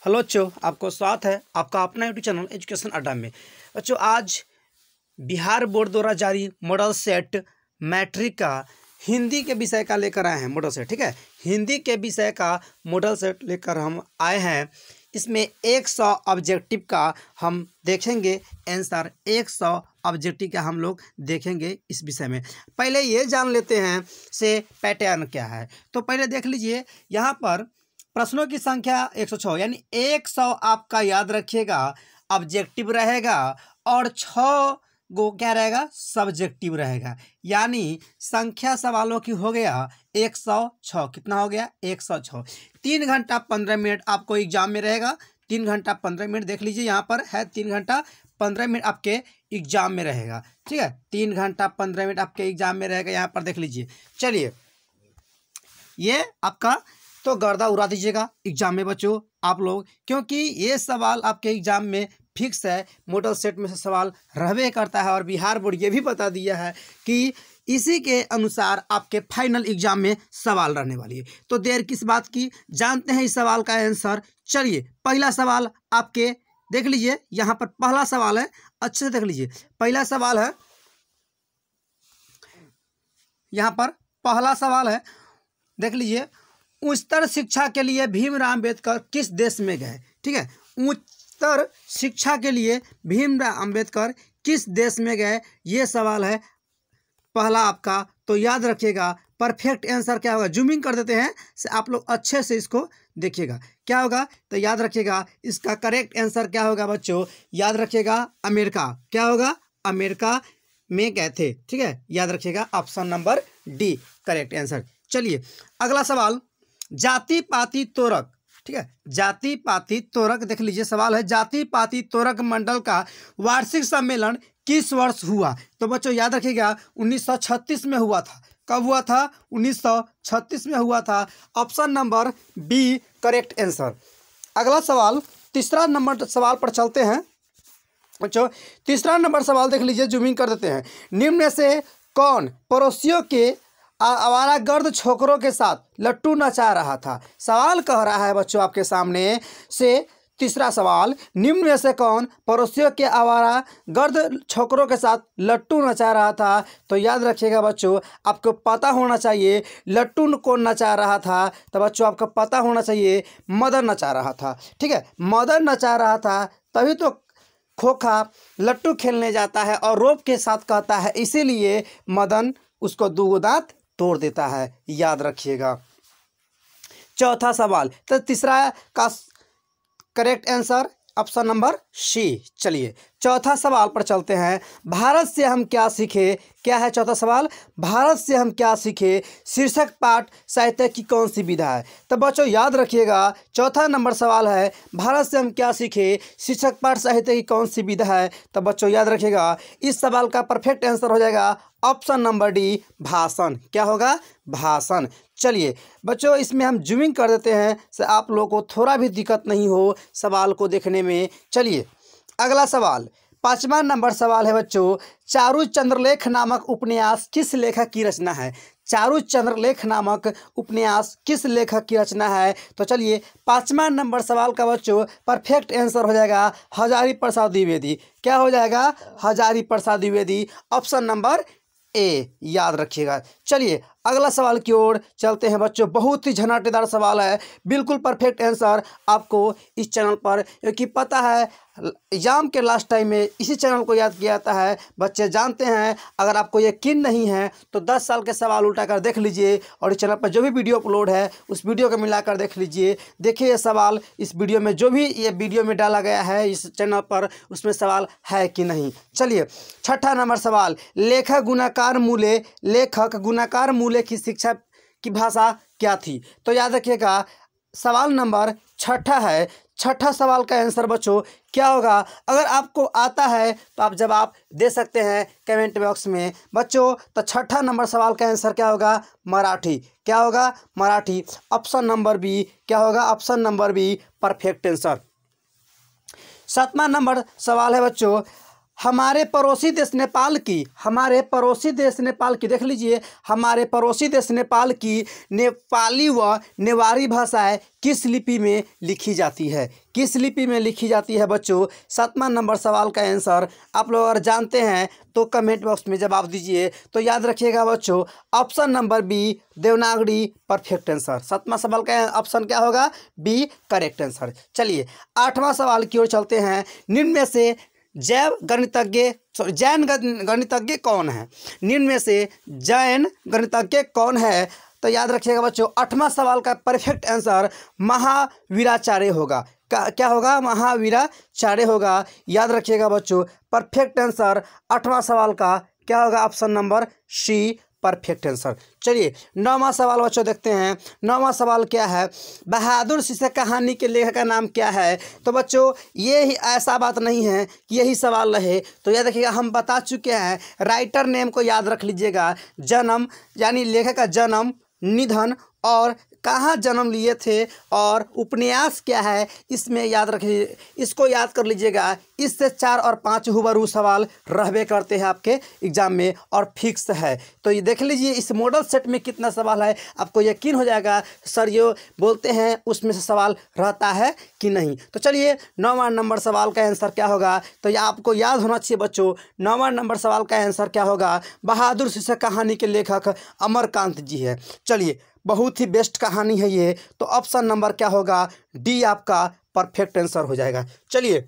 Hello बच्चों, आपको स्वागत है आपका अपना यूट्यूब चैनल एजुकेशन अड्डा में। बच्चों, आज बिहार बोर्ड द्वारा जारी मॉडल सेट मैट्रिक का हिंदी के विषय का लेकर आए हैं मॉडल सेट। ठीक है, हिंदी के विषय का मॉडल सेट लेकर हम आए हैं। इसमें 100 ऑब्जेक्टिव का हम देखेंगे आंसर, 100 ऑब्जेक्टिव का हम लोग देखेंगे इस विषय में। पहले ये जान लेते हैं से पैटर्न क्या है। तो पहले देख लीजिए, यहाँ पर प्रश्नों की संख्या 106, यानी 100 आपका याद रखिएगा ऑब्जेक्टिव रहेगा और 6 गो क्या रहेगा, सब्जेक्टिव रहेगा। यानी संख्या सवालों की हो गया 106। कितना हो गया, 106। 3 घंटा 15 मिनट आपको एग्जाम में रहेगा। 3 घंटा 15 मिनट देख लीजिए, यहाँ पर है 3 घंटा 15 मिनट आपके एग्जाम में रहेगा। ठीक है, 3 घंटा 15 मिनट आपके एग्जाम में रहेगा, यहाँ पर देख लीजिए। चलिए, ये आपका तो गर्दा उड़ा दीजिएगा एग्जाम में बच्चों आप लोग, क्योंकि ये सवाल आपके एग्जाम में फिक्स है। मॉडल सेट में से सवाल रहबे करता है और बिहार बोर्ड ये भी बता दिया है कि इसी के अनुसार आपके फाइनल एग्जाम में सवाल रहने वाली है। तो देर किस बात की, जानते हैं इस सवाल का आंसर। चलिए, पहला सवाल आपके देख लीजिए, यहाँ पर पहला सवाल है, अच्छे से देख लीजिए। पहला सवाल है, यहाँ पर पहला सवाल है, देख लीजिए। उच्चतर शिक्षा के लिए भीमराव अम्बेडकर किस देश में गए। ठीक है, उच्चतर शिक्षा के लिए भीमराव अम्बेडकर किस देश में गए, ये सवाल है पहला आपका। तो याद रखिएगा परफेक्ट आंसर क्या होगा, जूमिंग कर देते हैं से आप लोग अच्छे से इसको देखिएगा क्या होगा। तो याद रखिएगा इसका करेक्ट आंसर क्या होगा बच्चों, याद रखिएगा अमेरिका। क्या होगा, अमेरिका में गए थे। ठीक है, याद रखिएगा option number D correct answer. चलिए, अगला सवाल, जाति पाति तोरक। ठीक है, जाति पाति तोरक देख लीजिए, सवाल है जाति पाति तोरक मंडल का वार्षिक सम्मेलन किस वर्ष हुआ। तो बच्चों याद रखिएगा 1936 में हुआ था। कब हुआ था, 1936 में हुआ था। Option number B correct answer. अगला सवाल, तीसरा नंबर सवाल पर चलते हैं बच्चों। तीसरा नंबर सवाल देख लीजिए, जूमिंग कर देते हैं। निम्न में से कौन पड़ोसियों के आवारागर्द छोकरों के साथ लट्टू नचा रहा था। सवाल कह रहा है बच्चों आपके सामने से तीसरा सवाल, निम्न में से कौन पड़ोसियों के आवारागर्द छोकरों के साथ लट्टू नचा रहा था। तो याद रखिएगा बच्चों, आपको पता होना चाहिए लट्टू कौन नचा रहा था। तो बच्चों आपको पता होना चाहिए मदन नचा रहा था। ठीक है, मदन नचा रहा था, तभी तो खोखा लट्टू खेलने जाता है और रोप के साथ कहता है, इसीलिए मदन उसको 2 दांत तोड़ देता है। याद रखिएगा। चौथा सवाल, तो तीसरा का correct answer option number C. चलिए, चौथा सवाल पर चलते हैं। भारत से हम क्या सीखे। क्या है चौथा सवाल, भारत से हम क्या सीखे शीर्षक पाठ साहित्य की कौन सी विधा है। तो बच्चों याद रखिएगा, चौथा नंबर सवाल है भारत से हम क्या सीखे शीर्षक पाठ साहित्य की कौन सी विधा है। तो बच्चों याद रखिएगा इस सवाल का परफेक्ट आंसर हो जाएगा ऑप्शन नंबर डी भाषण। क्या होगा, भाषण। चलिए बच्चों, इसमें हम जूमिंग कर देते हैं से आप लोगों को थोड़ा भी दिक्कत नहीं हो सवाल को देखने में। चलिए, अगला सवाल, 5वां नंबर सवाल है बच्चों, चारु चंद्रलेख नामक उपन्यास किस लेखक की रचना है। चारु चंद्रलेख नामक उपन्यास किस लेखक की रचना है। तो चलिए, 5वां नंबर सवाल का बच्चों परफेक्ट आंसर हो जाएगा हजारी प्रसाद द्विवेदी। क्या हो जाएगा, हजारी प्रसाद द्विवेदी। ऑप्शन नंबर ए याद रखिएगा। चलिए, अगला सवाल की ओर चलते हैं बच्चों। बहुत ही झनाटेदार सवाल है, बिल्कुल परफेक्ट आंसर आपको इस चैनल पर, क्योंकि पता है एग्जाम के लास्ट टाइम में इसी चैनल को याद किया जाता है। बच्चे जानते हैं, अगर आपको यकीन नहीं है तो 10 साल के सवाल उल्टा कर देख लीजिए और इस चैनल पर जो भी वीडियो अपलोड है उस वीडियो को मिलाकर देख लीजिए। देखिए ये सवाल इस वीडियो में, जो भी ये वीडियो में डाला गया है इस चैनल पर, उसमें सवाल है कि नहीं। चलिए, छठा नंबर सवाल, लेखक गुणाकार मूल्य की शिक्षा की भाषा क्या थी। तो याद रखिएगा सवाल नंबर छठा है। छठा सवाल का आंसर बच्चों क्या होगा, अगर आपको आता है तो आप जवाब दे सकते हैं कमेंट बॉक्स में बच्चों। तो छठा नंबर सवाल का आंसर क्या होगा, मराठी। क्या होगा, मराठी। ऑप्शन नंबर बी क्या होगा, option number B perfect answer. 7वां नंबर सवाल है बच्चों, हमारे पड़ोसी देश नेपाल की, हमारे पड़ोसी देश नेपाल की, देख लीजिए, हमारे पड़ोसी देश नेपाल की नेपाली व नेवारी भाषाएं किस लिपि में लिखी जाती है? किस लिपि में लिखी जाती है बच्चों? 7वां नंबर सवाल का आंसर आप लोग अगर जानते हैं तो कमेंट बॉक्स में जवाब दीजिए। तो याद रखिएगा बच्चों, option number B Devanagari perfect answer. 7वां सवाल का ऑप्शन क्या होगा? B correct answer. चलिए 8वां सवाल की ओर चलते हैं। निम्न में से जैन गणितज्ञ कौन है? निम्न में से जैन गणितज्ञ कौन है? तो याद रखिएगा बच्चों, 8वां सवाल का परफेक्ट आंसर महावीराचार्य होगा। क्या होगा? महावीराचार्य होगा। याद रखिएगा बच्चों, परफेक्ट आंसर 8वां सवाल का क्या होगा? Option number C perfect answer. चलिए 9वां सवाल बच्चों देखते हैं। 9वां सवाल क्या है? बहादुर शीर्षक कहानी के लेखक का नाम क्या है? तो बच्चों ये ही ऐसा बात नहीं है कि यही सवाल रहे, तो याद रखिएगा, हम बता चुके हैं। राइटर नेम को याद रख लीजिएगा। जन्म यानी लेखक का जन्म, निधन और कहाँ जन्म लिए थे और उपन्यास क्या है, इसमें याद रखिए, इसको याद कर लीजिएगा। इससे 4 और 5 हुबहू सवाल रहबे करते हैं आपके एग्जाम में और फिक्स है। तो ये देख लीजिए इस मॉडल सेट में कितना सवाल है, आपको यकीन हो जाएगा सर ये बोलते हैं उसमें से सवाल रहता है कि नहीं। तो चलिए 9वां नंबर सवाल का आंसर क्या होगा? तो ये आपको याद होना चाहिए बच्चों। 9वां नंबर सवाल का आंसर क्या होगा? बहादुर शीर्षक कहानी के लेखक अमरकांत जी है। चलिए बहुत ही बेस्ट कहानी है ये, तो ऑप्शन नंबर क्या होगा? डी आपका परफेक्ट आंसर हो जाएगा। चलिए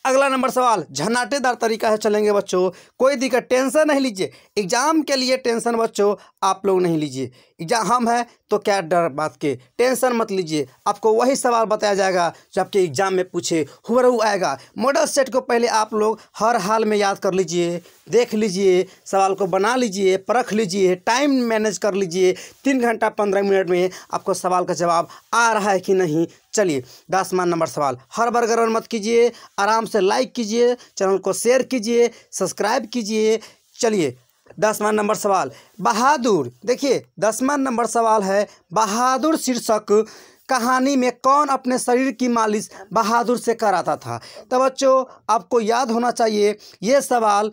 अगला नंबर सवाल झनाटेदार तरीका है चलेंगे बच्चों। कोई दिक्कत, टेंशन नहीं लीजिए, एग्जाम के लिए टेंशन बच्चों आप लोग नहीं लीजिए। एग्जाम हम है तो क्या डर बात के, टेंशन मत लीजिए। आपको वही सवाल बताया जाएगा जो आपके एग्जाम में पूछे हुबहू आएगा। मॉडल सेट को पहले आप लोग हर हाल में याद कर लीजिए, देख लीजिए, सवाल को बना लीजिए, परख लीजिए, टाइम मैनेज कर लीजिए। 3 घंटा 15 मिनट में आपको सवाल का जवाब आ रहा है कि नहीं। चलिए 10वां नंबर सवाल, हर बार गड़बड़ मत कीजिए, आराम से लाइक कीजिए, चैनल को शेयर कीजिए, सब्सक्राइब कीजिए। चलिए 10वां नंबर सवाल, बहादुर, देखिए 10वां नंबर सवाल है, बहादुर शीर्षक कहानी में कौन अपने शरीर की मालिश बहादुर से कराता था? तो बच्चों आपको याद होना चाहिए ये सवाल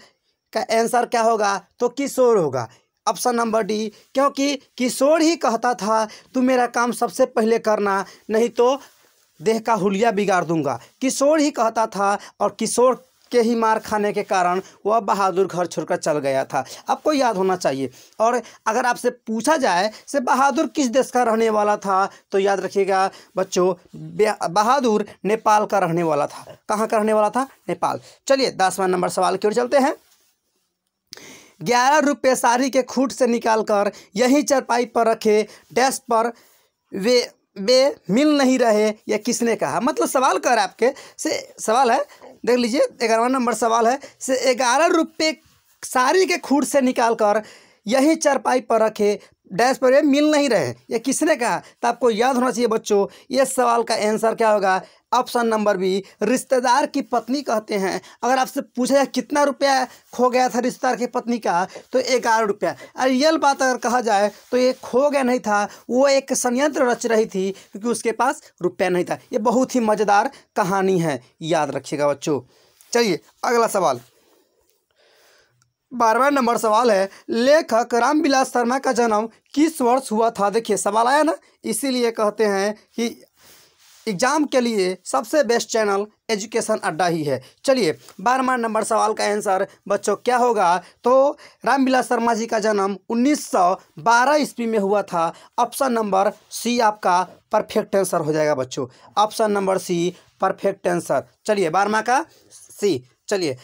का आंसर क्या होगा? तो किशोर होगा। ऑप्शन नंबर डी, क्योंकि किशोर ही कहता था तू मेरा काम सबसे पहले करना, नहीं तो देह का हुलिया बिगाड़ दूंगा। किशोर ही कहता था और किशोर के ही मार खाने के कारण वह बहादुर घर छोड़कर चल गया था। आपको याद होना चाहिए। और अगर आपसे पूछा जाए से बहादुर किस देश का रहने वाला था, तो याद रखिएगा बच्चों बहादुर नेपाल का रहने वाला था। कहाँ का रहने वाला था? नेपाल। चलिए 10वां नंबर सवाल की ओर चलते हैं। 11 रुपये साड़ी के खूट से निकालकर यही चारपाई पर रखे, डैश पर वे मिल नहीं रहे, यह किसने कहा? मतलब सवाल कर आपके से सवाल है, देख लीजिए 11वां नंबर सवाल है से 11 रुपये साड़ी के खूट से निकालकर यही चारपाई पर रखे, डैश पर वे मिल नहीं रहे, यह किसने कहा? तो आपको याद होना चाहिए बच्चों, ये सवाल का आंसर क्या होगा? ऑप्शन नंबर बी, रिश्तेदार की पत्नी कहते हैं। अगर आपसे पूछा जाए कितना रुपया खो गया था रिश्तेदार की पत्नी का, तो 11 रुपया। और रियल बात अगर कहा जाए तो ये खो गया नहीं था, वो एक षड्यंत्र रच रही थी क्योंकि उसके पास रुपया नहीं था। ये बहुत ही मज़ेदार कहानी है, याद रखिएगा बच्चों। चलिए अगला सवाल, 12वां नंबर सवाल है, लेखक रामविलास शर्मा का जन्म किस वर्ष हुआ था? देखिए सवाल आया ना, इसीलिए कहते हैं कि एग्जाम के लिए सबसे बेस्ट चैनल एजुकेशन अड्डा ही है। चलिए 12वां नंबर सवाल का आंसर बच्चों क्या होगा? तो रामविलास शर्मा जी का जन्म 1912 ईस्वी में हुआ था। ऑप्शन नंबर सी आपका परफेक्ट आंसर हो जाएगा बच्चों। Option number C perfect answer. चलिए 12वां का सी। चलिए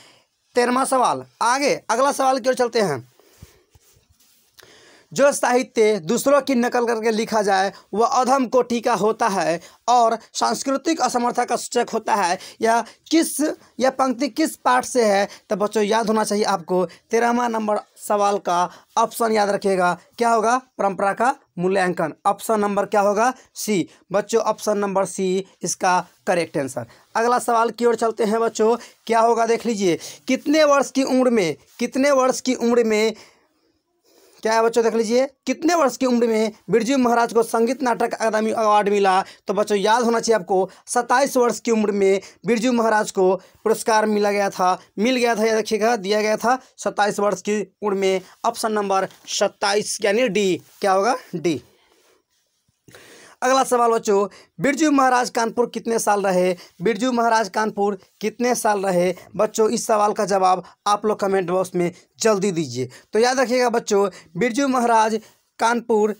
13वां सवाल, आगे अगला सवाल की ओर चलते हैं। जो साहित्य दूसरों की नकल करके लिखा जाए वह अधम कोटि का होता है और सांस्कृतिक असमर्थता का सूचक होता है। यह पंक्ति किस पाठ से है? तो बच्चों याद होना चाहिए आपको 13वां नंबर सवाल का ऑप्शन याद रखिएगा, क्या होगा? परंपरा का मूल्यांकन। ऑप्शन नंबर क्या होगा? सी। बच्चों ऑप्शन नंबर सी इसका करेक्ट आंसर। अगला सवाल की ओर चलते हैं बच्चों, क्या होगा देख लीजिए। कितने वर्ष की उम्र में क्या है बच्चों, देख लीजिए, कितने वर्ष की उम्र में बिरजू महाराज को संगीत नाटक अकादमी अवार्ड मिला? तो बच्चों याद होना चाहिए आपको, 27 वर्ष की उम्र में बिरजू महाराज को पुरस्कार मिल गया था, याद रखिएगा, दिया गया था 27 वर्ष की उम्र में। ऑप्शन नंबर 27 यानी डी, क्या होगा, डी। अगला सवाल बच्चों, बिरजू महाराज कानपुर कितने साल रहे? बिरजू महाराज कानपुर कितने साल रहे? बच्चों इस सवाल का जवाब आप लोग कमेंट बॉक्स में जल्दी दीजिए। तो याद रखिएगा बच्चों, बिरजू महाराज कानपुर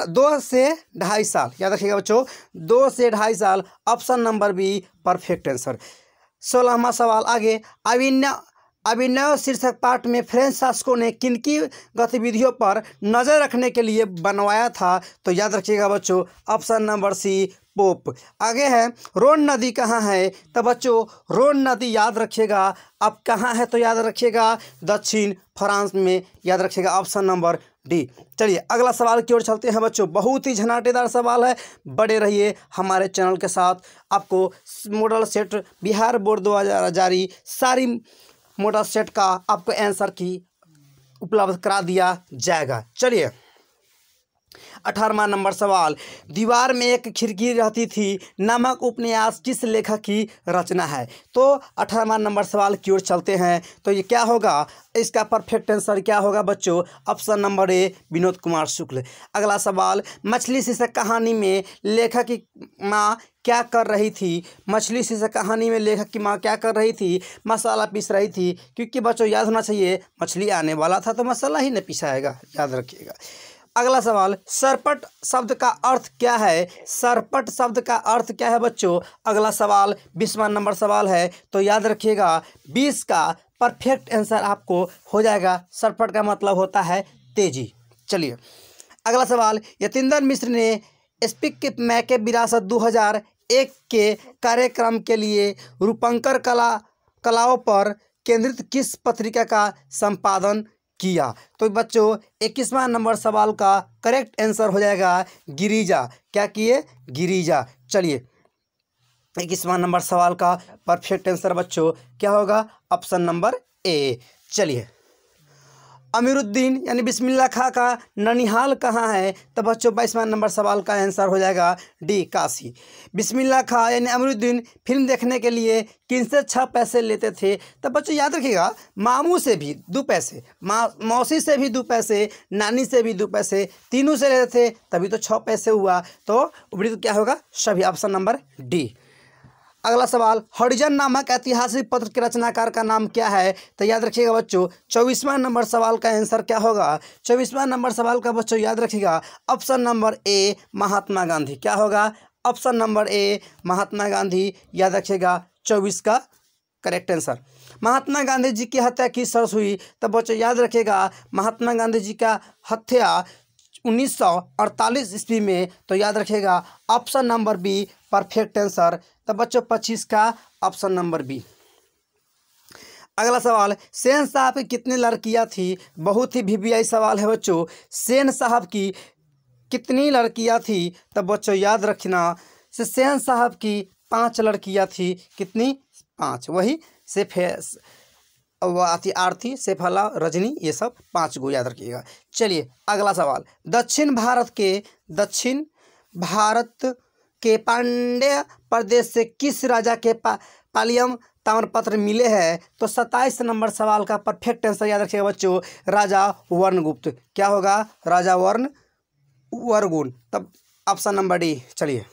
2 से 2.5 साल, याद रखिएगा बच्चों, 2 से 2.5 साल। Option number B perfect answer. 16वां सवाल आगे, अभिनव शीर्षक पाठ में फ्रेंच शासकों ने किनकी गतिविधियों पर नज़र रखने के लिए बनवाया था? तो याद रखिएगा बच्चों, ऑप्शन नंबर सी पोप। आगे है, रोन नदी कहाँ है? तो बच्चों रोन नदी याद रखिएगा, अब कहाँ है? तो याद रखिएगा दक्षिण फ्रांस में, याद रखिएगा ऑप्शन नंबर डी। चलिए अगला सवाल की ओर चलते हैं बच्चों, बहुत ही झनाटेदार सवाल है, बड़े रहिए हमारे चैनल के साथ। आपको मॉडल सेट बिहार बोर्ड 2000 जारी सारी मॉडल सेट का आपको आंसर की उपलब्ध करा दिया जाएगा। चलिए 18वां नंबर सवाल, दीवार में एक खिड़की रहती थी नामक उपन्यास किस लेखक की रचना है? तो 18वां नंबर सवाल की ओर चलते हैं। तो ये क्या होगा, इसका परफेक्ट आंसर क्या होगा बच्चों? Option number A Vinod Kumar Shukla. अगला सवाल, मछली शीर्षक कहानी में लेखक की माँ क्या कर रही थी? मछली शीर्षक कहानी में लेखक की माँ क्या कर रही थी? मसाला पीस रही थी, क्योंकि बच्चों याद होना चाहिए मछली आने वाला था तो मसाला ही नहीं पिसाएगा, याद रखिएगा। अगला सवाल, सरपट शब्द का अर्थ क्या है? सरपट शब्द का अर्थ क्या है बच्चों? अगला सवाल 20वां नंबर सवाल है, तो याद रखिएगा 20 का परफेक्ट आंसर आपको हो जाएगा। सरपट का मतलब होता है तेजी। चलिए अगला सवाल, यतीन्द्र मिश्र ने स्पीक मैके विरासत 2001 के कार्यक्रम के लिए रूपंकर कलाओं पर केंद्रित किस पत्रिका का संपादन किया? तो बच्चों 21वां नंबर सवाल का करेक्ट आंसर हो जाएगा गिरिजा। क्या किए? गिरिजा। चलिए 21वां नंबर सवाल का परफेक्ट आंसर बच्चों क्या होगा? ऑप्शन नंबर ए। चलिए अमीरुद्दीन यानी बिस्मिल्लाह खां का ननिहाल कहाँ है? तो बच्चों 22वां नंबर सवाल का आंसर हो जाएगा डी काशी। बिस्मिल्लाह खां यानी अमीरुद्दीन फिल्म देखने के लिए किनसे 6 पैसे लेते थे? तो बच्चों याद रखिएगा, मामू से भी 2 पैसे, मौसी से भी 2 पैसे, नानी से भी 2 पैसे, तीनों से लेते थे, तभी तो 6 पैसे हुआ। तो क्या होगा? सभी। Option number D. अगला सवाल, हरिजन नामक ऐतिहासिक पत्र के रचनाकार का नाम क्या है? तो याद रखिएगा बच्चों 24वां नंबर सवाल का आंसर क्या होगा? 24वां नंबर सवाल का बच्चों याद रखिएगा ऑप्शन नंबर ए महात्मा गांधी। क्या होगा? ऑप्शन नंबर ए महात्मा गांधी, याद रखिएगा 24 का करेक्ट आंसर। महात्मा गांधी जी की हत्या किस वर्ष हुई? तो बच्चों याद रखिएगा महात्मा गांधी जी का हत्या 1948 ईस्वी में, तो याद रखिएगा option number B perfect answer. तो बच्चों 25 का ऑप्शन नंबर बी। अगला सवाल, सेन साहब की कितनी लड़कियां थी? बहुत ही वीवीआई सवाल है बच्चों। सेन साहब की कितनी लड़कियां थी? तो बच्चों याद रखना, सेन साहब की 5 लड़कियां थी। कितनी? 5। वही सेफ आरती, सेफला, रजनी, ये सब 5 गो याद रखिएगा। चलिए अगला सवाल, दक्षिण भारत के पांड्य प्रदेश से किस राजा के पालियम ताम्रपत्र मिले हैं? तो 27 नंबर सवाल का परफेक्ट आंसर याद रखिएगा बच्चों राजा वर्णगुप्त। क्या होगा? राजा वर्णगुप्त। तब ऑप्शन नंबर डी। चलिए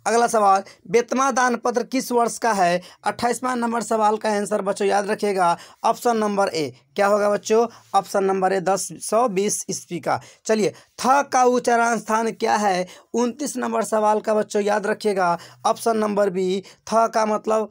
अगला सवाल, बेतमा दान पत्र किस वर्ष का है? 28वां नंबर सवाल का आंसर बच्चों याद रखिएगा ऑप्शन नंबर ए। क्या होगा बच्चों? ऑप्शन नंबर ए 1020 ईस्वी का। चलिए थ का उच्चारण स्थान क्या है? 29 नंबर सवाल का बच्चों याद रखिएगा ऑप्शन नंबर बी। थ का मतलब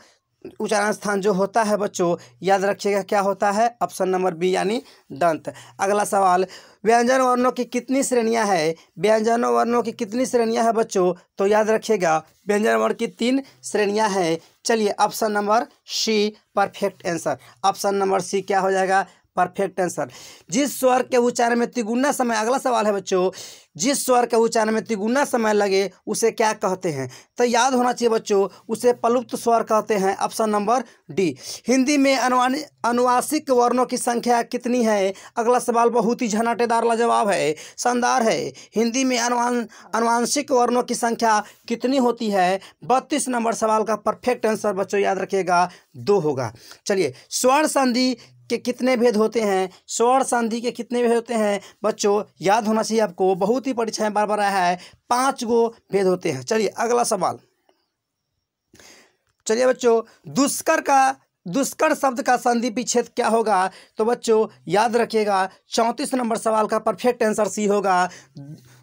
उच्चारण स्थान जो होता है बच्चों याद रखिएगा क्या होता है? ऑप्शन नंबर बी यानी दंत। अगला सवाल, व्यंजन वर्णों की कितनी श्रेणियां है? व्यंजन वर्णों की कितनी श्रेणियां है बच्चों? तो याद रखिएगा व्यंजन वर्ण की 3 श्रेणियां हैं। चलिए option number C perfect answer. Option number C क्या हो जाएगा? Perfect answer. जिस स्वर के उच्चारण में तिगुना समय, अगला सवाल है बच्चों, जिस स्वर के उच्चारण में तिगुना समय लगे उसे क्या कहते हैं? तो याद होना चाहिए बच्चों, उसे प्लुप्त स्वर कहते हैं। Option number D. हिंदी में अनुवांशिक वर्णों की संख्या कितनी है? अगला सवाल बहुत ही झनाटेदार लाजवाब है, शानदार है। हिंदी में अनुवांशिक वर्णों की संख्या कितनी होती है? 32 नंबर सवाल का परफेक्ट आंसर बच्चों याद रखिएगा 2 होगा। चलिए, स्वर्ण संधि के कितने भेद होते हैं? स्वर्ण संधि के कितने भेद होते हैं बच्चों? याद होना चाहिए आपको, बहुत ही परीक्षाएं बार बार आया है, 5 गो भेद होते हैं। चलिए अगला सवाल। चलिए बच्चों, दुष्कर शब्द का संधि विच्छेद क्या होगा? तो बच्चों याद रखिएगा 34 नंबर सवाल का परफेक्ट आंसर सी होगा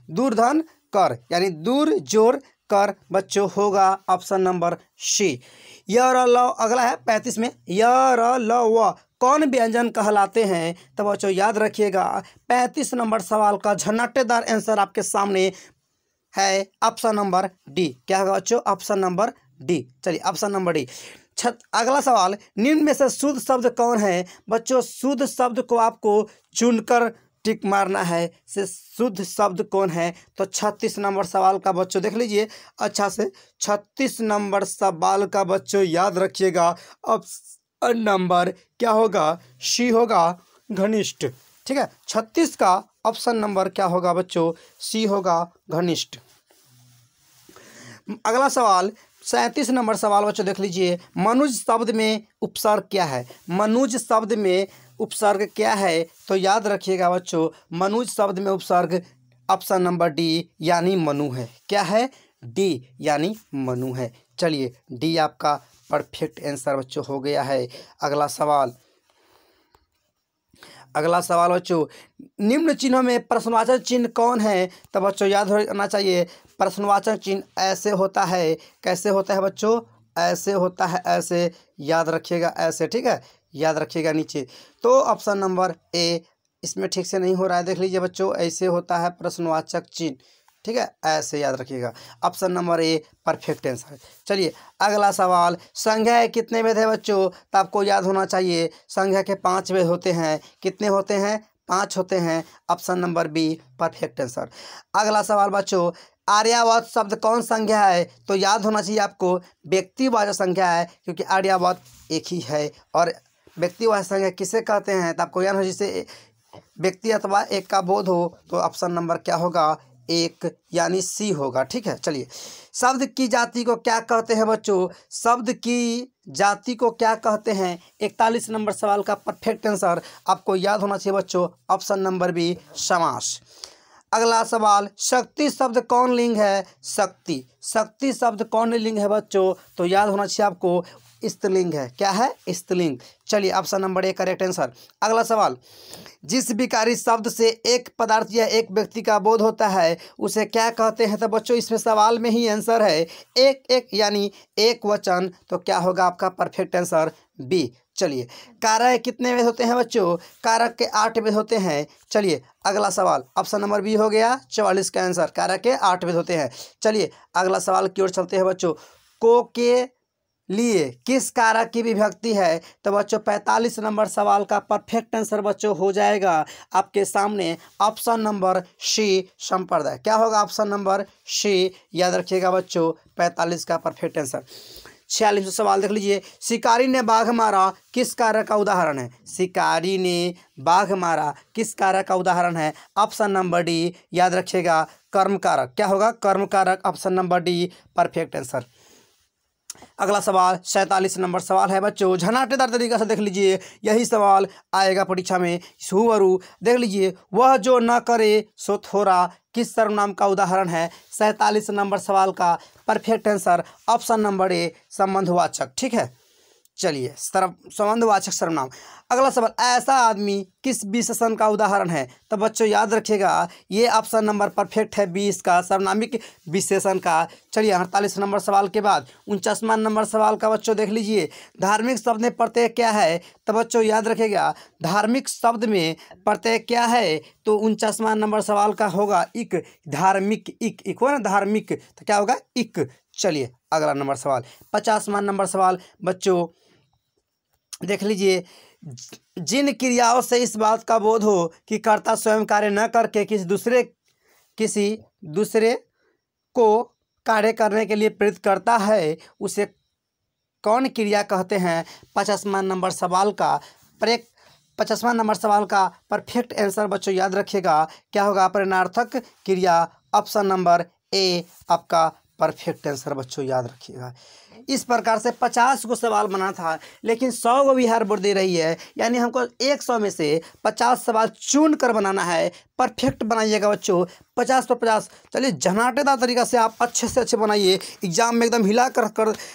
दूरधन कर, यानी दूर जोर कर बच्चों होगा ऑप्शन नंबर सी। य र ल, अगला है 35 में, य र ल व कौन व्यंजन कहलाते हैं? तो बच्चों याद रखिएगा 35 नंबर सवाल का झन्नाटेदार आंसर आपके सामने है ऑप्शन नंबर डी। क्या होगा बच्चों? Option number D. चलिए ऑप्शन नंबर डी। अगला सवाल, निम्न में से शुद्ध शब्द कौन है? बच्चों शुद्ध शब्द को आपको चुनकर टिक मारना है, से शुद्ध शब्द कौन है? तो 36 नंबर सवाल का बच्चों देख लीजिए अच्छा से, 36 नंबर सवाल का बच्चों याद रखिएगा ऑप्शन नंबर क्या होगा? सी होगा घनिष्ठ। ठीक है, 36 का ऑप्शन नंबर क्या होगा बच्चों? सी होगा घनिष्ठ। अगला सवाल 37 नंबर सवाल बच्चों देख लीजिए, मनुज शब्द में उपसर्ग क्या है? मनुज शब्द में उपसर्ग क्या है? तो याद रखिएगा बच्चों, मनुज शब्द में उपसर्ग ऑप्शन नंबर डी यानी मनु है। क्या है? डी यानी मनु है। चलिए डी आपका परफेक्ट आंसर बच्चों हो गया है। अगला सवाल बच्चों, निम्न चिन्हों में प्रश्नवाचक चिन्ह कौन है? तो बच्चों याद होना चाहिए, प्रश्नवाचक चिन्ह ऐसे होता है। कैसे होता है बच्चों? ऐसे होता है, ऐसे याद रखिएगा, ऐसे। ठीक है, याद रखिएगा नीचे। तो ऑप्शन नंबर ए इसमें ठीक से नहीं हो रहा है, देख लीजिए बच्चों, ऐसे होता है प्रश्नवाचक चिन्ह। ठीक है, ऐसे याद रखिएगा, option number a perfect answer. चलिए अगला सवाल, संज्ञा के कितने भेद है बच्चों? तो आपको याद होना चाहिए संज्ञा के 5 भेद होते हैं। कितने होते हैं? 5 होते हैं, option number B perfect answer. अगला सवाल बच्चों, आर्यावर्त शब्द कौन संज्ञा है? तो याद होना चाहिए आपको व्यक्तिवाचक संज्ञा है, क्योंकि आर्यावर्त एक ही है। और व्यक्तिवाचक संज्ञा किसे कहते हैं? तो आपको याद होना चाहिए व्यक्ति अथवा एक का बोध हो, तो ऑप्शन नंबर क्या होगा? एक यानी सी होगा। ठीक है, चलिए शब्द की जाति को क्या कहते हैं बच्चों? शब्द की जाति को क्या कहते हैं? 41 नंबर सवाल का परफेक्ट आंसर आपको याद होना चाहिए बच्चों, ऑप्शन नंबर बी समास। अगला सवाल, शक्ति शब्द कौन लिंग है? शक्ति शब्द कौन लिंग है बच्चों? तो याद होना चाहिए आपको स्त्रीलिंग है। क्या है? स्त्रीलिंग। चलिए option number A correct answer. अगला सवाल, जिस विकारी शब्द से एक पदार्थ या एक व्यक्ति का बोध होता है उसे क्या कहते हैं? तो बच्चों इसमें सवाल में ही आंसर है एक यानी एक वचन। तो क्या होगा आपका परफेक्ट आंसर? बी। चलिए कारक कितने भेद होते हैं बच्चों? कारक के 8 भेद होते हैं। चलिए अगला सवाल, ऑप्शन नंबर बी हो गया 44 का आंसर, कारक के 8 भेद होते हैं। चलिए अगला सवाल की ओर चलते हैं बच्चों, को के लिए किस कारक की विभक्ति है? तो बच्चों 45 नंबर सवाल का परफेक्ट आंसर बच्चों हो जाएगा आपके सामने, ऑप्शन नंबर सी संप्रदाय। क्या होगा? ऑप्शन नंबर सी याद रखिएगा बच्चों, 45 का परफेक्ट आंसर। 46 सवाल देख लीजिए, शिकारी ने बाघ मारा किस कारक का उदाहरण है? शिकारी ने बाघ मारा किस कारक का उदाहरण है? ऑप्शन नंबर डी याद रखिएगा, कर्म कारक। क्या होगा? कर्म कारक, option number D perfect answer. अगला सवाल 47 नंबर सवाल है बच्चों, झनाटेदार तरीका से देख लीजिए, यही सवाल आएगा परीक्षा में हुबरू। देख लीजिए, वह जो न करे सो थोड़ा किस सर्वनाम का उदाहरण है? 47 नंबर सवाल का perfect answer option number A संबंधवाचक। ठीक है, चलिए संबंधवाचक सर्वनाम। अगला सवाल, ऐसा आदमी किस विशेषण का उदाहरण है? तो बच्चों याद रखिएगा ये ऑप्शन नंबर परफेक्ट है 20 का, सर्वनामिक विशेषण का। चलिए 48 नंबर सवाल के बाद 49वां नंबर सवाल का बच्चों देख लीजिए, धार्मिक शब्द में प्रत्यय क्या है? तो बच्चों याद रखिएगा धार्मिक शब्द में प्रत्यय क्या है? तो 49वां नंबर सवाल का होगा इक, धार्मिक, इक हो ना धार्मिक, तो क्या होगा? इक। चलिए अगला नंबर सवाल 50वां नंबर सवाल बच्चों देख लीजिए, जिन क्रियाओं से इस बात का बोध हो कि कर्ता स्वयं कार्य न करके किसी दूसरे को कार्य करने के लिए प्रेरित करता है उसे कौन क्रिया कहते हैं। 50वां नंबर सवाल का 50वां नंबर सवाल का परफेक्ट आंसर बच्चों याद रखिएगा क्या होगा, प्रेरणार्थक क्रिया। ऑप्शन नंबर ए आपका परफेक्ट आंसर बच्चों याद रखिएगा। इस प्रकार से 50 को सवाल बना था, लेकिन 100 को बिहार बोर्ड दे रही है, यानी हमको 100 में से 50 सवाल चुन कर बनाना है। परफेक्ट बनाइएगा बच्चों, 50 पर 50। चलिए झनाटेदार तरीका से आप अच्छे से अच्छे बनाइए, एग्जाम में एकदम हिला कर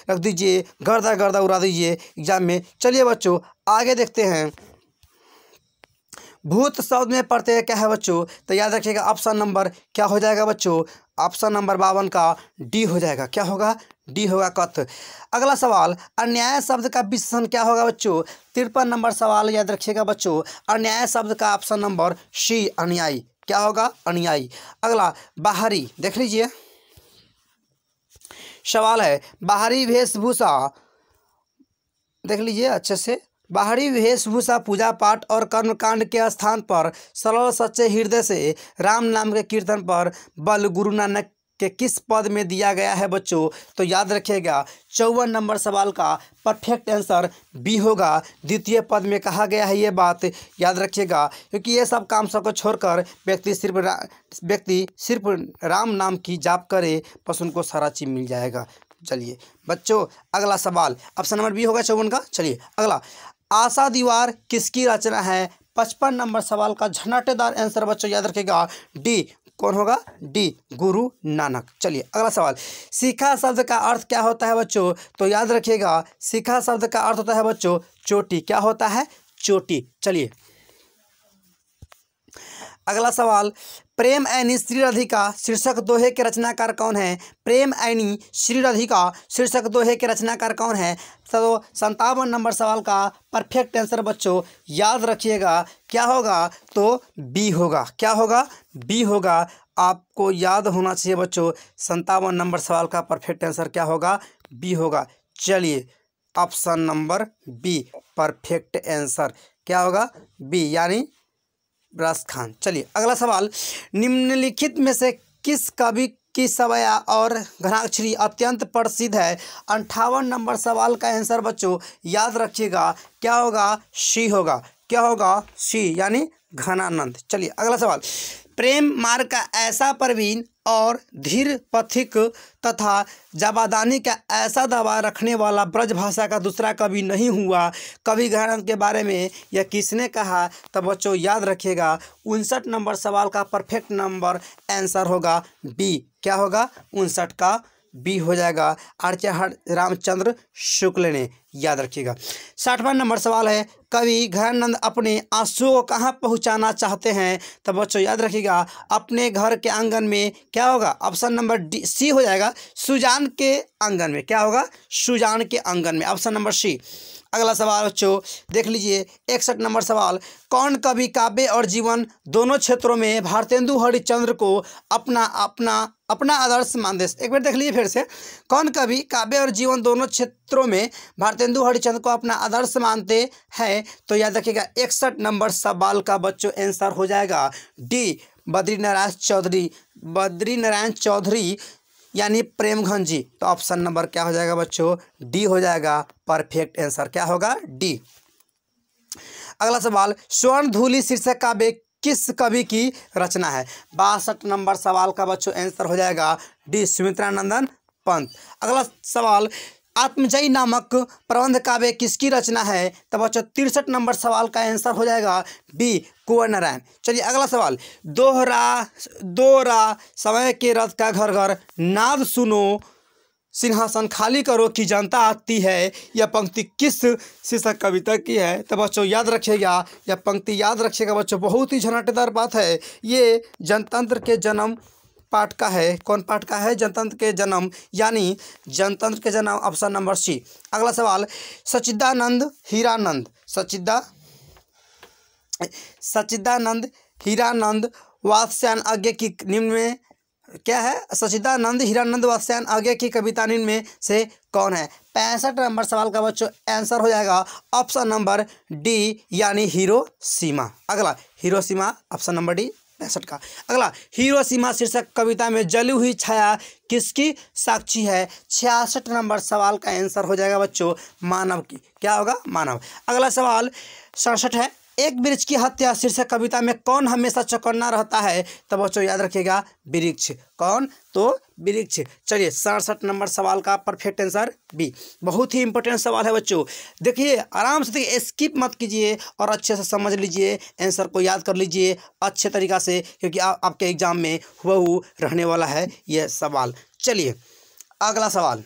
रख दीजिए, गर्दा उड़ा दीजिए एग्जाम में। चलिए बच्चों आगे देखते हैं। भूत शब्द में प्रत्यय क्या है बच्चों, तो याद रखिएगा ऑप्शन नंबर क्या हो जाएगा बच्चों, ऑप्शन नंबर 52 का डी हो जाएगा। क्या होगा, डी होगा कथ। अगला सवाल, अन्याय शब्द का विशेषण क्या होगा बच्चों। 53 नंबर सवाल याद रखिएगा बच्चों, अन्याय शब्द का ऑप्शन नंबर सी अनुयायी। क्या होगा, अनुयायी। अगला बाहरी, देख लीजिए सवाल है, बाहरी वेशभूषा देख लीजिए अच्छे से। बाहरी वेशभूषा पूजा पाठ और कर्मकांड के स्थान पर सरल सच्चे हृदय से राम नाम के कीर्तन पर बल गुरु नानक के किस पद में दिया गया है बच्चों, तो याद रखिएगा 54 नंबर सवाल का परफेक्ट आंसर बी होगा। द्वितीय पद में कहा गया है, ये बात याद रखिएगा, क्योंकि ये सब काम सबको छोड़कर व्यक्ति सिर्फ राम नाम की जाप करे, बस उनको सारा चीज मिल जाएगा। चलिए बच्चों अगला सवाल ऑप्शन नंबर बी होगा 54 का। चलिए अगला, आशा दीवार किसकी रचना है। 55 नंबर सवाल का झनाटेदार आंसर बच्चों याद रखिएगा डी, कौन होगा, डी गुरु नानक। चलिए अगला सवाल, शिखा शब्द का अर्थ क्या होता है बच्चों, तो याद रखिएगा शिखा शब्द का अर्थ होता है बच्चों चोटी। क्या होता है, चोटी। चलिए अगला सवाल, प्रेम ऐनी श्री राधिका शीर्षक दोहे के रचनाकार कौन है। प्रेम ऐनी श्री राधिका शीर्षक दोहे के रचनाकार कौन है। तो 57 नंबर सवाल का परफेक्ट आंसर बच्चों याद रखिएगा क्या होगा, तो बी होगा। क्या होगा, बी होगा। आपको याद होना चाहिए बच्चों 57 नंबर सवाल का परफेक्ट आंसर क्या होगा, बी होगा। चलिए option number B perfect answer क्या होगा, बी यानी ब्रस खान। चलिए अगला सवाल, निम्नलिखित में से किस कवि की सवया और घनाक्षरी अत्यंत प्रसिद्ध है। 58 नंबर सवाल का आंसर बच्चों याद रखिएगा क्या होगा, सी होगा। क्या होगा, सी यानी घनानंद। चलिए अगला सवाल, प्रेम मार्ग का ऐसा प्रवीण और धीर पथिक तथा जबादानी का ऐसा दावा रखने वाला ब्रज भाषा का दूसरा कवि नहीं हुआ। कवि घरानंद के बारे में यह किसने कहा, तो बच्चों याद रखिएगा 59 नंबर सवाल का परफेक्ट नंबर आंसर होगा बी। क्या होगा, 59 का बी हो जाएगा, आचार्य रामचंद्र शुक्ल ने। याद रखिएगा 60वां नंबर सवाल है, कवि घरानंद अपने आंसुओं को कहाँ पहुँचाना चाहते हैं, तो बच्चों याद रखिएगा अपने घर के आंगन में। क्या होगा, ऑप्शन नंबर डी सी हो जाएगा, सुजान के आंगन में। क्या होगा, सुजान के आंगन में, ऑप्शन नंबर सी। अगला सवाल बच्चों देख लीजिए 61 नंबर सवाल, कौन कवि काव्य और जीवन दोनों क्षेत्रों में भारतेंदु हरिश्चंद्र को अपना आदर्श मानते। एक बार देख लीजिए फिर से, कौन कवि काव्य और जीवन दोनों क्षेत्रों में भारतेंदु हरिश्चंद्र को अपना आदर्श मानते हैं, तो याद रखिएगा 61 नंबर सवाल का बच्चों आंसर हो जाएगा डी, बद्रीनारायण चौधरी यानी प्रेमघन जी। तो ऑप्शन नंबर क्या हो जाएगा बच्चों, डी हो जाएगा परफेक्ट आंसर। क्या होगा, डी। अगला सवाल, स्वर्ण धूलि शीर्षक काव्य किस कवि की रचना है। 62 नंबर सवाल का बच्चों आंसर हो जाएगा डी, सुमित्रानंदन पंत। अगला सवाल, आत्मजयी नामक प्रबंध काव्य किसकी रचना है, तो बच्चों 63 नंबर सवाल का आंसर हो जाएगा डी, कुंवर नारायण। चलिए अगला सवाल, दोहरा समय के रथ का घर घर नाद सुनो सिंहासन खाली करो की जनता आती है, यह पंक्ति किस शीर्षक कविता की है, तो बच्चों याद रखिएगा यह पंक्ति याद रखिएगा बच्चों, बहुत ही झनाटेदार बात है। ये जनतंत्र के जन्म पाठ का है। कौन पाठ का है, जनतंत्र के जन्म यानी जनतंत्र के जन्म, ऑप्शन नंबर सी। अगला सवाल, सच्चिदानंद हीरानंद वात्स्यायन आज्ञा की निम्न में क्या है, सच्चिदानंद हीरानंद वात्स्यायन आगे की कविता में से कौन है। 65 नंबर सवाल का बच्चों आंसर हो जाएगा ऑप्शन नंबर डी यानी हिरोशिमा। अगला हिरोशिमा ऑप्शन नंबर डी 65 का। अगला हिरोशिमा शीर्षक कविता में जली हुई छाया किसकी साक्षी है। 66 नंबर सवाल का आंसर हो जाएगा बच्चों मानव की। क्या होगा, मानव। अगला सवाल 67 है, एक वृक्ष की हत्या शीर्षक कविता में कौन हमेशा चौकन्ना रहता है। तो बच्चों याद रखिएगा वृक्ष। कौन, तो वृक्ष। चलिए 67 नंबर सवाल का परफेक्ट आंसर बी। बहुत ही इंपॉर्टेंट सवाल है बच्चों, देखिए आराम से देखिए, स्किप मत कीजिए और अच्छे से समझ लीजिए, आंसर को याद कर लीजिए अच्छे तरीक़ा से, क्योंकि आपके एग्जाम में हुबहू रहने वाला है यह सवाल। चलिए अगला सवाल,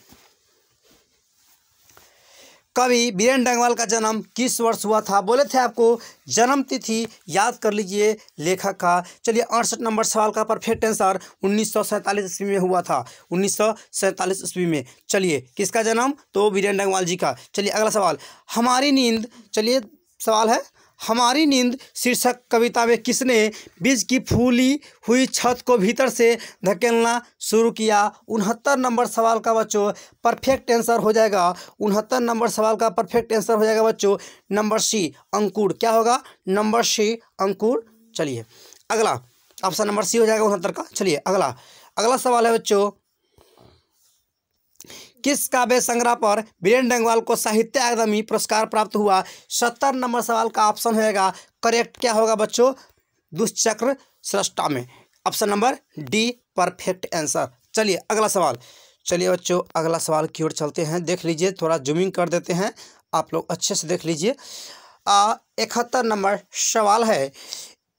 कवि बीरेन डंगवाल का जन्म किस वर्ष हुआ था। बोले थे आपको जन्म तिथि याद कर लीजिए लेखक का। चलिए 68 नंबर सवाल का परफेक्ट आंसर 1947 ईस्वी में हुआ था। 1947 ईस्वी में। चलिए किसका जन्म, तो बीरेन डंगवाल जी का। चलिए अगला सवाल, हमारी नींद, चलिए सवाल है हमारी नींद शीर्षक कविता में किसने बीज की फूली हुई छत को भीतर से धकेलना शुरू किया। 69 नंबर सवाल का बच्चों परफेक्ट आंसर हो जाएगा। 69 नंबर सवाल का परफेक्ट आंसर हो जाएगा बच्चों नंबर सी अंकुर। क्या होगा, नंबर सी अंकुर। चलिए अगला ऑप्शन नंबर सी हो जाएगा 69 का। चलिए अगला सवाल है बच्चों, किस काव्य संग्रह पर बीरेन डंगवाल को साहित्य अकादमी पुरस्कार प्राप्त हुआ। 70 नंबर सवाल का ऑप्शन होगा करेक्ट। क्या होगा बच्चों, दुष्चक्र सृष्टा में। Option number D perfect answer. चलिए अगला सवाल, चलिए बच्चों अगला सवाल की ओर चलते हैं। देख लीजिए, थोड़ा जूमिंग कर देते हैं, आप लोग अच्छे से देख लीजिए। 71 नंबर सवाल है,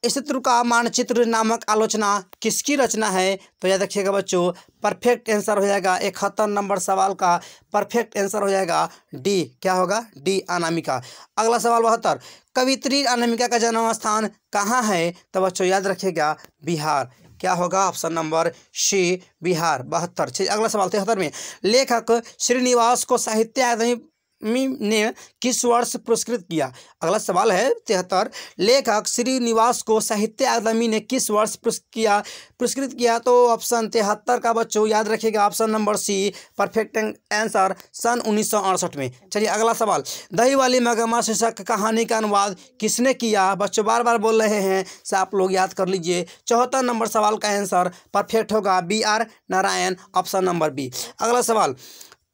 स्थित्र का मानचित्र नामक आलोचना किसकी रचना है। तो याद रखिएगा बच्चों परफेक्ट आंसर हो जाएगा 71 नंबर सवाल का परफेक्ट आंसर हो जाएगा डी। क्या होगा, डी अनामिका। अगला सवाल 72, कवियत्री अनामिका का जन्म स्थान कहाँ है। तो बच्चों याद रखिएगा बिहार। क्या होगा, ऑप्शन नंबर सी बिहार। 72। अगला सवाल 73 में, लेखक श्रीनिवास को साहित्य अकादमी ने किस वर्ष पुरस्कृत किया। अगला सवाल है 73, लेखक श्रीनिवास को साहित्य अकादमी ने किस वर्ष पुरस्कृत किया। तो ऑप्शन 73 का बच्चों याद रखिएगा option number C perfect answer सन 1968 में। चलिए अगला सवाल, दही वाली मगरमच्छ शीर्षक कहानी का अनुवाद किसने किया। बच्चों बार बार बोल रहे हैं से आप लोग याद कर लीजिए। 74 नंबर सवाल का आंसर परफेक्ट होगा B R Narayan. Option number B. अगला सवाल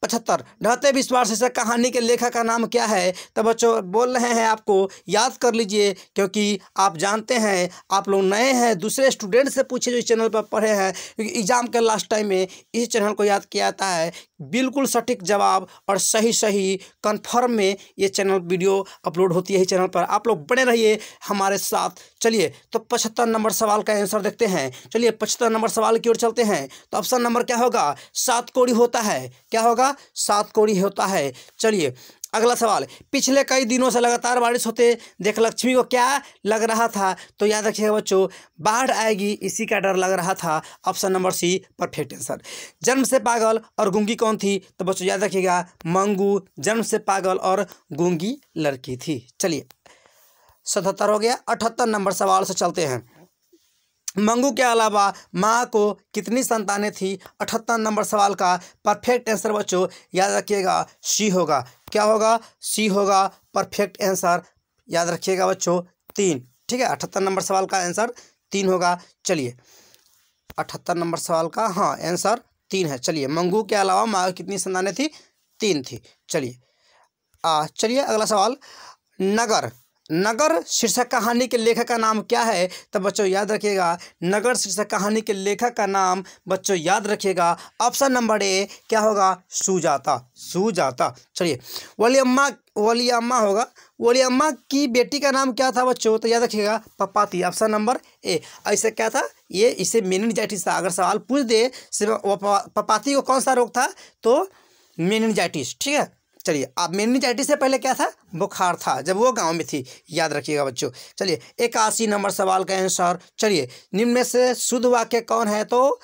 75, ढहते विश्वास शीर्षक कहानी के लेखक का नाम क्या है। तो बच्चों बोल रहे हैं आपको याद कर लीजिए, क्योंकि आप जानते हैं आप लोग नए हैं, दूसरे स्टूडेंट से पूछे जो इस चैनल पर पढ़े हैं, क्योंकि एग्जाम के लास्ट टाइम में इस चैनल को याद किया जाता है। बिल्कुल सटीक जवाब और सही कन्फर्म में ये चैनल वीडियो अपलोड होती है इस चैनल पर। आप लोग बने रहिए हमारे साथ। चलिए तो 75 नंबर सवाल का आंसर देखते हैं। चलिए 75 नंबर सवाल की ओर चलते हैं। तो ऑप्शन नंबर क्या होगा, 7 कोड़ी होता है। क्या होगा, 7 कोड़ी होता है। चलिए अगला सवाल, पिछले कई दिनों से लगातार बारिश होते देख लक्ष्मी को क्या लग रहा था। तो याद रखिएगा बच्चों बाढ़ आएगी इसी का डर लग रहा था। Option number C perfect answer. जन्म से पागल और गूंगी कौन थी। तो बच्चों याद रखिएगा मंगू जन्म से पागल और गूंगी लड़की थी। चलिए 77 हो गया। 78 नंबर सवाल से चलते हैं, मंगू के अलावा माँ को कितनी संतानें थी। 78 नंबर सवाल का परफेक्ट आंसर बच्चों याद रखिएगा सी होगा। क्या होगा, सी होगा परफेक्ट आंसर। याद रखिएगा बच्चों 3। ठीक है, 78 नंबर सवाल का आंसर 3 होगा। चलिए 78 नंबर सवाल का आंसर 3 है। चलिए मंगू के अलावा माँ की कितनी संतानें थी, 3 थी। चलिए अगला सवाल, नगर शीर्षक कहानी के लेखक का नाम क्या है। तो बच्चों याद रखिएगा नगर शीर्षक कहानी के लेखक का नाम बच्चों याद रखिएगा ऑप्शन नंबर ए। क्या होगा, सुजाता। चलिए वलियम्मा होगा। वलियम्मा की बेटी का नाम क्या था बच्चों। तो याद रखिएगा पपाती। ऑप्शन नंबर ए। ऐसे क्या था, ये इसे मेनिनजाइटिस था। अगर सवाल पूछ दे पपाती को कौन सा रोग था तो मेनिनजाइटिस। ठीक है, चलिए अब मेनिनजाइटिस से पहले क्या था, बुखार था जब वो गांव में थी। याद रखिएगा बच्चों। चलिए 81 नंबर सवाल का आंसर। चलिए निम्न में से शुद्ध वाक्य कौन है। तो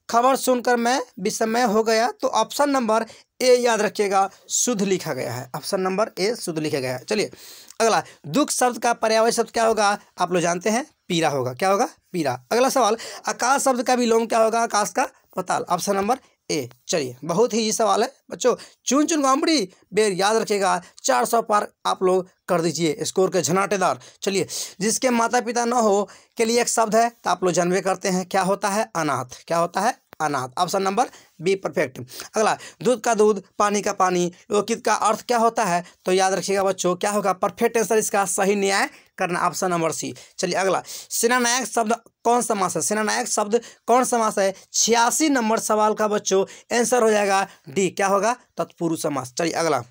खबर सुनकर मैं विस्मय हो गया। तो ऑप्शन नंबर ए याद रखिएगा शुद्ध लिखा गया है, ऑप्शन नंबर ए शुद्ध लिखा गया है। चलिए अगला, दुख शब्द का पर्यायवाची शब्द क्या होगा, आप लोग जानते हैं पीरा होगा, क्या होगा पीरा। अगला सवाल, आकाश शब्द का विलोम क्या होगा, आकाश का पाताल, ऑप्शन नंबर ए। चलिए बहुत ही ये सवाल है बच्चों, चुन चुन गामड़ी बेर याद रखिएगा, 400 पार आप लोग कर दीजिए स्कोर के झनाटेदार। चलिए, जिसके माता पिता न हो के लिए एक शब्द है तो आप लोग जानवे करते हैं क्या होता है, अनाथ, क्या होता है अनाथ, ऑप्शन नंबर बी परफेक्ट। अगला, दूध का दूध पानी का पानी लोकित का अर्थ क्या होता है, तो याद रखिएगा बच्चों क्या होगा, परफेक्ट आंसर इसका सही न्याय करना, ऑप्शन नंबर सी। चलिए अगला, सेनानायक शब्द कौन समास है, सेनानायक शब्द कौन समास है, 86 नंबर सवाल का बच्चों आंसर हो जाएगा डी, क्या होगा तत्पुरुष समास। चलिए अगला,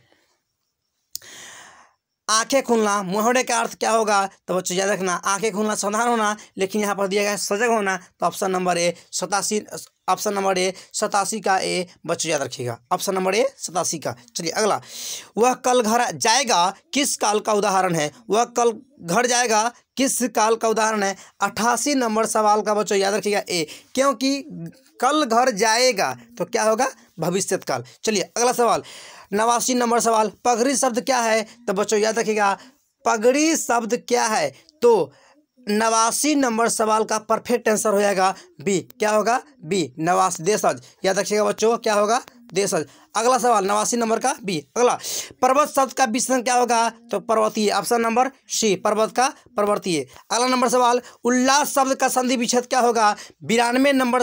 आंखें खुलना मुहावरे का अर्थ क्या होगा, तो बच्चों याद रखना, आंखें खुलना सावधान होना, लेकिन यहाँ पर दिया गया है सजग होना, तो ऑप्शन नंबर ए 87, ऑप्शन नंबर ए 87 का ए बच्चों याद रखिएगा, ऑप्शन नंबर ए 87 का। चलिए अगला, वह कल घर जाएगा किस काल का उदाहरण है, वह कल घर जाएगा किस काल का उदाहरण है, 88 नंबर सवाल का बच्चों याद रखिएगा ए, क्योंकि कल घर जाएगा तो क्या होगा भविष्यत काल। चलिए अगला सवाल, 89 नंबर सवाल, पगड़ी शब्द क्या है, तो बच्चों याद रखिएगा पगड़ी शब्द क्या है, तो 89 नंबर सवाल का परफेक्ट आंसर हो जाएगा बी, क्या होगा बी, नवास देशज, याद रखिएगा बच्चों क्या होगा देशज। अगला सवाल 89 नंबर का बी। अगला, पर्वत शब्द का विशेषण क्या होगा, तो पर्वतीय, ऑप्शन नंबर सी, पर्वत का पर्वतीय। अगला नंबर सवाल, उल्लास शब्द का संधि विच्छेद क्या होगा, 92 नंबर,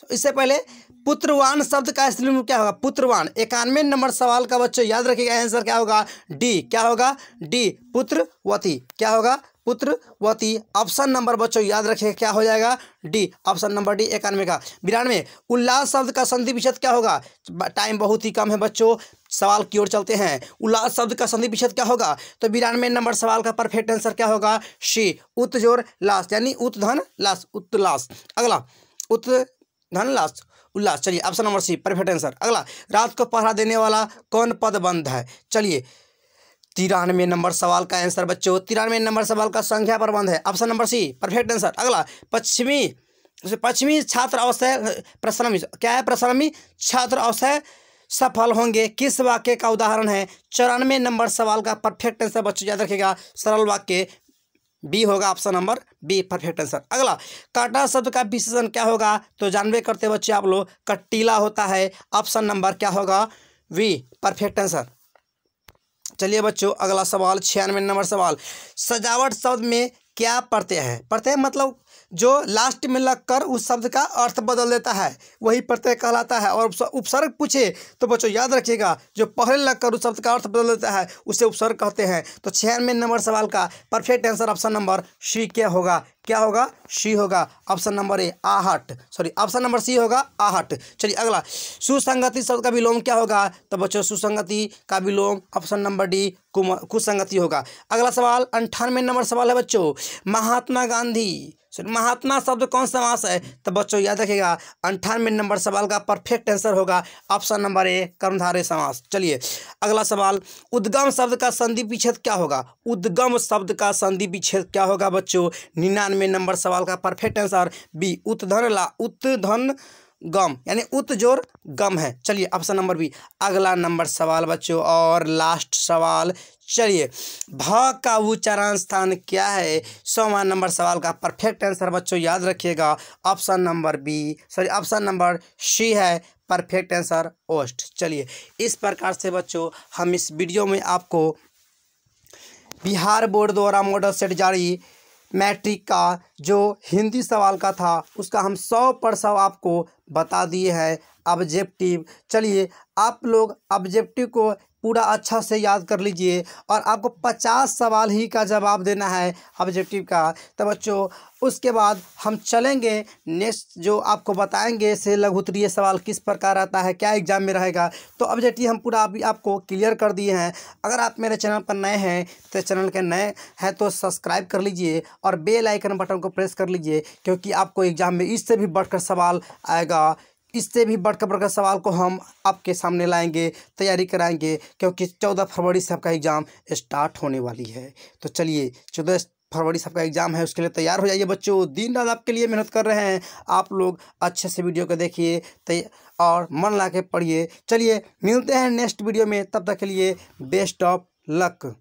इससे पहले पुत्रवान शब्द का स्त्रीलिंग क्या होगा, पुत्रवान, 91 नंबर सवाल का बच्चों याद रखिएगा आंसर क्या होगा डी, क्या होगा डी, पुत्रवती, क्या होगा पुत्रवती, ऑप्शन नंबर बच्चों याद रखिएगा क्या हो जाएगा डी, ऑप्शन नंबर डी 91 का। 92, उल्लास शब्द का संधि विच्छेद क्या होगा, टाइम बहुत ही कम है बच्चों, सवाल की ओर चलते हैं। उल्लास शब्द का संधि विच्छेद क्या होगा, तो 92 नंबर सवाल का परफेक्ट आंसर क्या होगा सी, उत जोर लास, यानी उत धन लास, उत्तलास। अगला, उत धन लास उल्लास, चलिए option number C perfect answer. अगला, रात को पहरा देने वाला कौन पद बंद है, चलिए 93 नंबर सवाल का आंसर बच्चों, 93 नंबर सवाल का संख्या प्रबंध है, option number C perfect answer. अगला, पश्चिमी छात्र अवश्य प्रश्रमी, क्या है प्रश्रमी छात्र अवश्य सफल होंगे किस वाक्य का उदाहरण है, 94 नंबर सवाल का परफेक्ट आंसर बच्चों याद रखिएगा सरल वाक्य बी होगा, option number B perfect answer. अगला, काटा शब्द का विशेषण क्या होगा, तो जानवे करते बच्चे आप लोग कटीला होता है, ऑप्शन नंबर क्या होगा वी परफेक्ट आंसर। चलिए बच्चों अगला सवाल 96 नंबर सवाल, सजावट शब्द में क्या प्रत्यय है, प्रत्यय मतलब जो लास्ट में लगकर उस शब्द का अर्थ बदल देता है वही प्रत्यय कहलाता है, और उपसर्ग पूछे तो बच्चों याद रखिएगा जो पहले लगकर उस शब्द का अर्थ बदल देता है उसे उपसर्ग कहते हैं। तो 96 नंबर सवाल का perfect answer option number C क्या होगा, क्या होगा सी होगा, ऑप्शन नंबर ए आहट, सॉरी ऑप्शन नंबर सी होगा आहट। चलिए अगला, सुसंगति शब्द का विलोम क्या होगा, तो बच्चों सुसंगति का विलोम ऑप्शन नंबर डी कुसंगति होगा। अगला सवाल 98 नंबर सवाल है बच्चों, महात्मा गांधी, महात्मा शब्द कौन समास है, तो बच्चों याद रखिएगा 98 नंबर सवाल का परफेक्ट आंसर होगा ऑप्शन नंबर ए कर्मधारय समास। चलिए अगला सवाल, उद्गम शब्द का संधि विच्छेद क्या होगा, उद्गम शब्द का संधि विच्छेद क्या होगा बच्चों, 99 नंबर सवाल का परफेक्ट आंसर बी उत्धन गम, यानी उत जोर गम है। चलिए ऑप्शन नंबर बी। अगला नंबर सवाल बच्चों और लास्ट सवाल, चलिए भ का उच्चारण स्थान क्या है, 100वां नंबर सवाल का परफेक्ट आंसर बच्चों याद रखिएगा option number B, sorry option number C है परफेक्ट आंसर ओस्ट। चलिए इस प्रकार से बच्चों हम इस वीडियो में आपको बिहार बोर्ड द्वारा मॉडल सेट जारी मैट्रिक का जो हिंदी सवाल का था उसका हम 100% आपको बता दिए हैं ऑब्जेक्टिव। चलिए आप लोग ऑब्जेक्टिव को पूरा अच्छा से याद कर लीजिए और आपको 50 सवाल ही का जवाब देना है ऑब्जेक्टिव का। तो बच्चों उसके बाद हम चलेंगे नेक्स्ट जो आपको बताएंगे से लघु उत्तरीय सवाल किस प्रकार आता है, क्या एग्जाम में रहेगा। तो ऑब्जेक्टिव हम पूरा अभी आपको क्लियर कर दिए हैं। अगर आप मेरे चैनल पर नए हैं तो चैनल के नए हैं तो सब्सक्राइब कर लीजिए और बेल आइकन बटन को प्रेस कर लीजिए, क्योंकि आपको एग्जाम में इससे भी बढ़कर सवाल आएगा, इससे भी बढ़कर सवाल को हम आपके सामने लाएंगे, तैयारी कराएंगे, क्योंकि 14 फरवरी से आपका एग्ज़ाम स्टार्ट होने वाली है। तो चलिए 14 फरवरी सबका एग्ज़ाम है, उसके लिए तैयार हो जाइए बच्चों। दिन रात आपके लिए मेहनत कर रहे हैं आप लोग। अच्छे से वीडियो को देखिए और मन ला के पढ़िए। चलिए मिलते हैं नेक्स्ट वीडियो में, तब तक के लिए बेस्ट ऑफ लक।